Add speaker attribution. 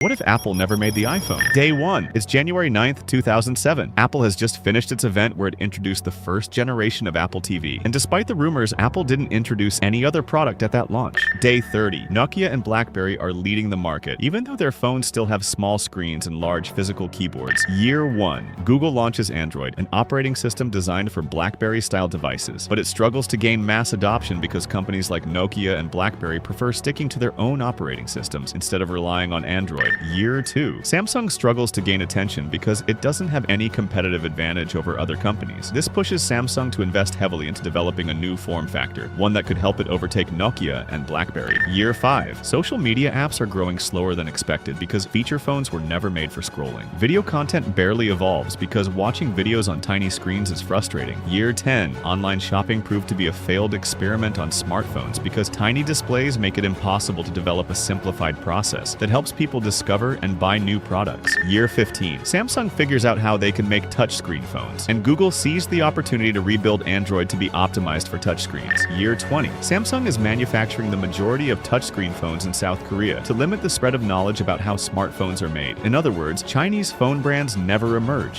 Speaker 1: What if Apple never made the iPhone? Day 1. It's January 9th, 2007. Apple has just finished its event where it introduced the first generation of Apple TV. And despite the rumors, Apple didn't introduce any other product at that launch. Day 30. Nokia and BlackBerry are leading the market, even though their phones still have small screens and large physical keyboards. Year 1. Google launches Android, an operating system designed for BlackBerry-style devices. But it struggles to gain mass adoption because companies like Nokia and BlackBerry prefer sticking to their own operating systems instead of relying on Android. Year 2. Samsung struggles to gain attention because it doesn't have any competitive advantage over other companies. This pushes Samsung to invest heavily into developing a new form factor, one that could help it overtake Nokia and BlackBerry. Year 5. Social media apps are growing slower than expected because feature phones were never made for scrolling. Video content barely evolves because watching videos on tiny screens is frustrating. Year 10. Online shopping proved to be a failed experiment on smartphones because tiny displays make it impossible to develop a simplified process that helps people discover and buy new products. Year 15. Samsung figures out how they can make touchscreen phones, and Google seized the opportunity to rebuild Android to be optimized for touchscreens. Year 20. Samsung is manufacturing the majority of touchscreen phones in South Korea to limit the spread of knowledge about how smartphones are made. In other words, Chinese phone brands never emerge.